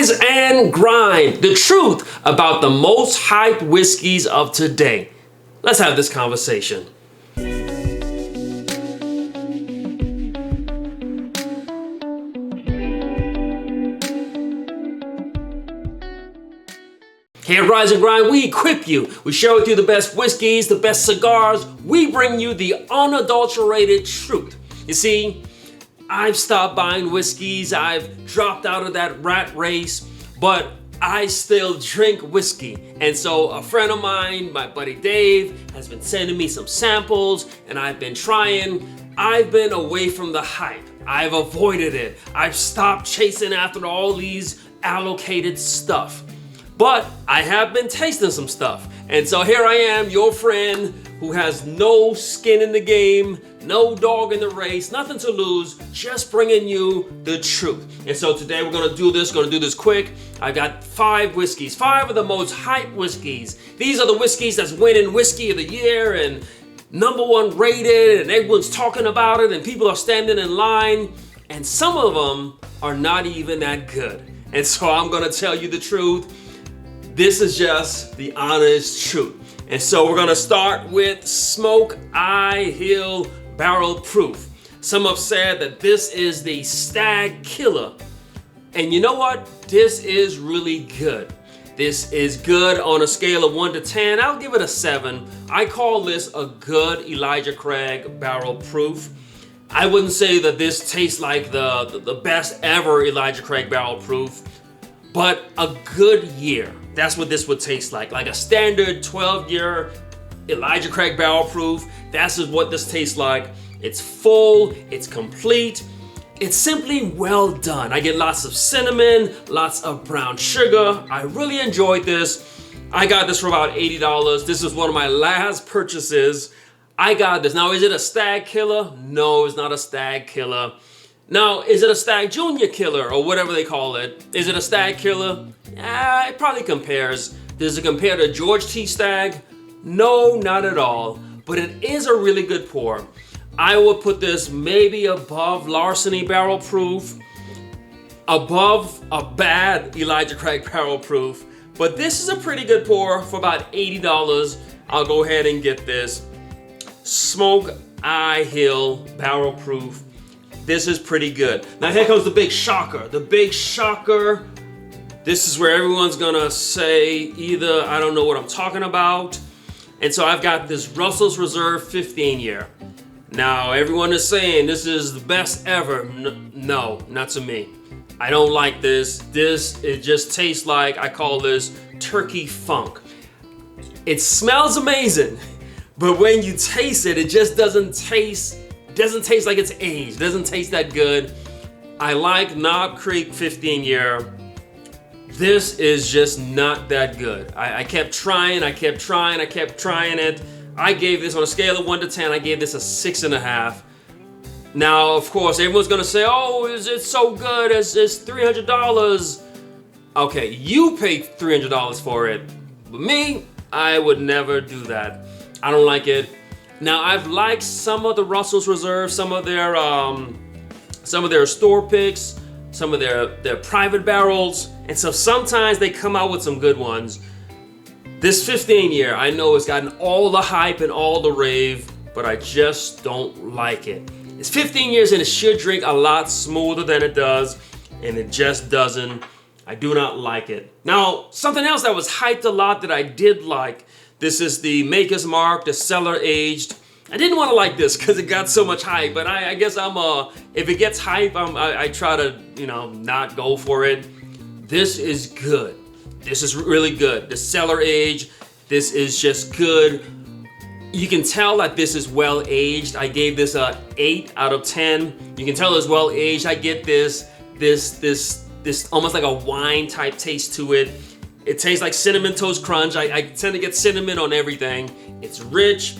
Rise and grind. The truth about the most hyped whiskeys of today. Let's have this conversation. Here at Rise and Grind, we equip you. We share with you the best whiskeys, the best cigars. We bring you the unadulterated truth. You see, I've stopped buying whiskeys. I've dropped out of that rat race, but I still drink whiskey. And so a friend of mine, my buddy Dave, has been sending me some samples and I've been trying. I've been away from the hype. I've avoided it. I've stopped chasing after all these allocated stuff. But I have been tasting some stuff. And so here I am, your friend who has no skin in the game, no dog in the race, nothing to lose, just bringing you the truth. And so today we're gonna do this quick. I got 5 whiskeys, 5 of the most hyped whiskeys. These are the whiskeys that's winning Whiskey of the Year and #1 rated, and everyone's talking about it, and people are standing in line, and some of them are not even that good. And so I'm gonna tell you the truth. This is just the honest truth. And so we're gonna start with Smoke Eye Hill Barrel Proof. Some have said that this is the stag killer. And you know what? This is really good. This is good on a scale of 1 to 10. I'll give it a 7. I call this a good Elijah Craig Barrel Proof. I wouldn't say that this tastes like the best ever Elijah Craig Barrel Proof, but a good year. That's what this would taste like a standard 12-year Elijah Craig Barrel Proof. That's what this tastes like. It's full, it's complete, it's simply well done. I get lots of cinnamon, lots of brown sugar. I really enjoyed this. I got this for about $80. This is one of my last purchases. I got this. Now, is it a stag killer? No, it's not a stag killer. Now, is it a Stag Junior killer or whatever they call it? Is it a stag killer? It probably compares. Does it compare to George T. Stag? No, not at all. But it is a really good pour. I would put this maybe above Larceny Barrel Proof, above a bad Elijah Craig Barrel Proof. But this is a pretty good pour for about $80. I'll go ahead and get this. Smoke Eye Hill Barrel Proof. This is pretty good. Now here comes the big shocker. The big shocker. This is where everyone's gonna say either I don't know what I'm talking about. And so I've got this Russel's Reserve 15-year. Now everyone is saying this is the best ever. No, not to me. I don't like this. It just tastes like, I call this turkey funk. It smells amazing, but when you taste it, it just doesn't taste like it's aged. It doesn't taste that good. I like Knob Creek 15-year. This is just not that good. I kept trying it. I gave this on a scale of 1 to 10, I gave this a 6.5. Now, of course, everyone's gonna say, oh, it's so good, it's $300. Okay, you paid $300 for it. But me, I would never do that. I don't like it. Now, I've liked some of the Russell's Reserve, some of their store picks, some of their private barrels, and so sometimes they come out with some good ones. This 15-year, I know it's gotten all the hype and all the rave, but I just don't like it. It's 15 years and it should drink a lot smoother than it does, and it just doesn't. I do not like it. Now, something else that was hyped a lot that I did like, this is the Maker's Mark, the Cellar Aged. I didn't want to like this because it got so much hype, but I guess if it gets hype, I try to, not go for it. This is good. This is really good. The Cellar Aged, this is just good. You can tell that this is well aged. I gave this a 8 out of 10. You can tell it's well aged. I get this almost like a wine type taste to it. It tastes like Cinnamon Toast Crunch. I tend to get cinnamon on everything. It's rich,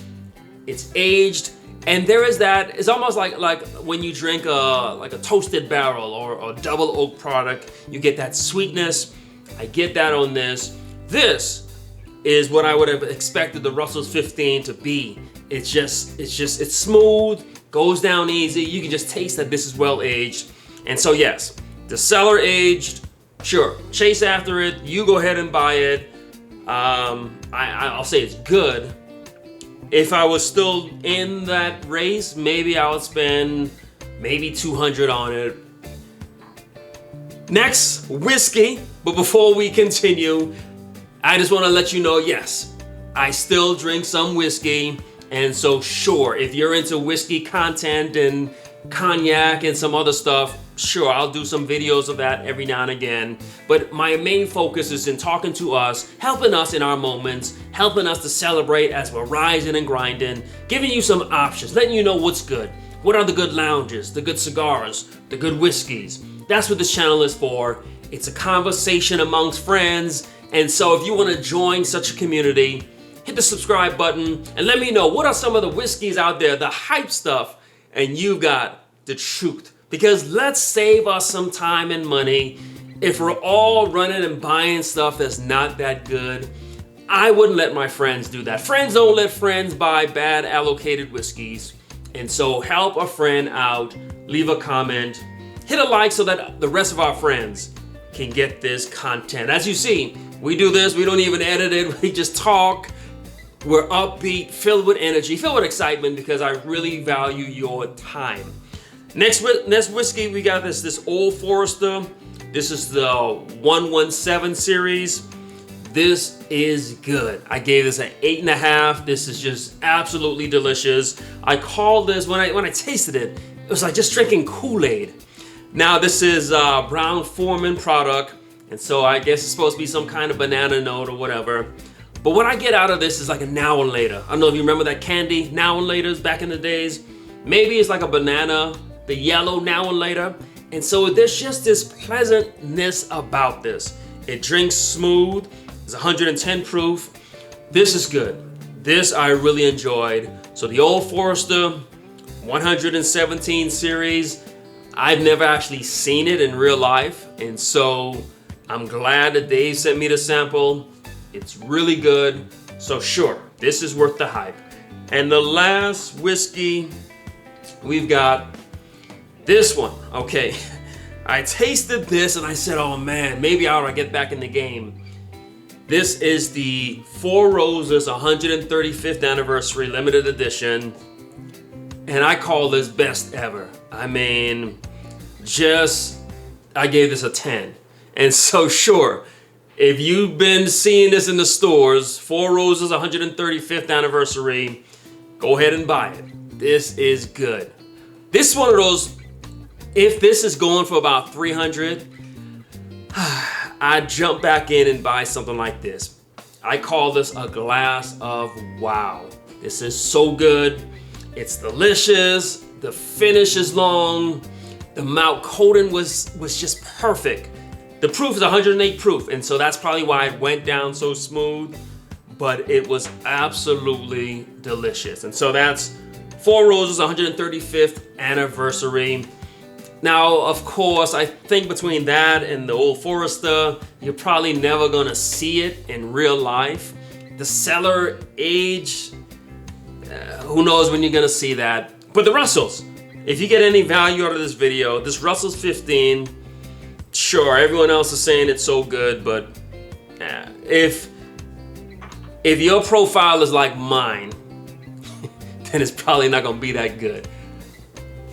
it's aged, and there is that. It's almost like when you drink a toasted barrel or a double oak product. You get that sweetness. I get that on this. This is what I would have expected the Russell's 15 to be. It's smooth, goes down easy. You can just taste that this is well aged. And so yes, the Cellar Aged, Sure, chase after it. You go ahead and buy it. I'll say it's good. If I was still in that race, maybe I would spend maybe $200 on it. Next, whiskey. But before we continue, I just want to let you know, yes, I still drink some whiskey. And so sure, if you're into whiskey content and cognac and some other stuff, sure, I'll do some videos of that every now and again. But my main focus is in talking to us, helping us in our moments, helping us to celebrate as we're rising and grinding, giving you some options, letting you know what's good. What are the good lounges, the good cigars, the good whiskeys? That's what this channel is for. It's a conversation amongst friends. And so if you want to join such a community, hit the subscribe button and let me know what are some of the whiskeys out there, the hype stuff, and you got the truth. Because let's save us some time and money. If we're all running and buying stuff that's not that good, I wouldn't let my friends do that. Friends don't let friends buy bad allocated whiskeys. And so help a friend out, leave a comment, hit a like so that the rest of our friends can get this content. As you see, we do this, we don't even edit it, we just talk. We're upbeat, filled with energy, filled with excitement because I really value your time. Next whiskey, we got this Old Forester. This is the 117 series. This is good. I gave this an 8.5. This is just absolutely delicious. I call this, when I tasted it, it was like just drinking Kool-Aid. Now this is Brown-Forman product, and so I guess it's supposed to be some kind of banana note or whatever. But what I get out of this is like a now and later. I don't know if you remember that candy, now and laters back in the days. Maybe it's like a banana, the yellow now and later. And so there's just this pleasantness about this. It drinks smooth, it's 110 proof. This is good. This I really enjoyed. So the Old Forester 117 series, I've never actually seen it in real life. And so I'm glad that Dave sent me the sample. It's really good. So sure, this is worth the hype. And the last whiskey, we've got this one. Okay, I tasted this and I said, oh man, maybe I ought to get back in the game. This is the Four Roses 135th anniversary limited edition. And I call this best ever. I mean, I gave this a 10. And so sure, if you've been seeing this in the stores, Four Roses 135th anniversary, go ahead and buy it. This is good. This is one of those, if this is going for about 300, I'd jump back in and buy something like this. I call this a glass of wow. This is so good. It's delicious. The finish is long. The mouth coating was just perfect. The proof is 108 proof, and so that's probably why it went down so smooth, but it was absolutely delicious. And so that's Four Roses 135th anniversary. Now, of course, I think between that and the Old Forester, you're probably never gonna see it in real life. The Cellar Aged, who knows when you're gonna see that. But the Russels, if you get any value out of this video, this Russel's 15. Sure, everyone else is saying it's so good, but if your profile is like mine, then it's probably not gonna be that good.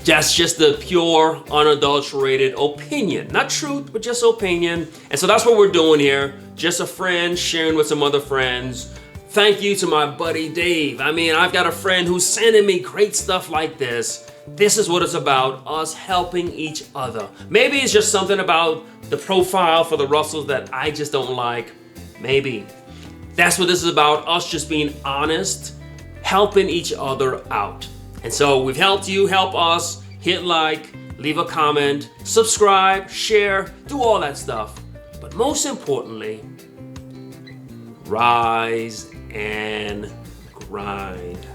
That's just the pure, unadulterated opinion. Not truth, but just opinion. And so that's what we're doing here. Just a friend sharing with some other friends. Thank you to my buddy Dave. I mean, I've got a friend who's sending me great stuff like this. This is what it's about, us helping each other. Maybe it's just something about the profile for the Russells that I just don't like. Maybe. That's what this is about, us just being honest, helping each other out. And so we've helped you, help us, hit like, leave a comment, subscribe, share, do all that stuff. But most importantly, rise and grind.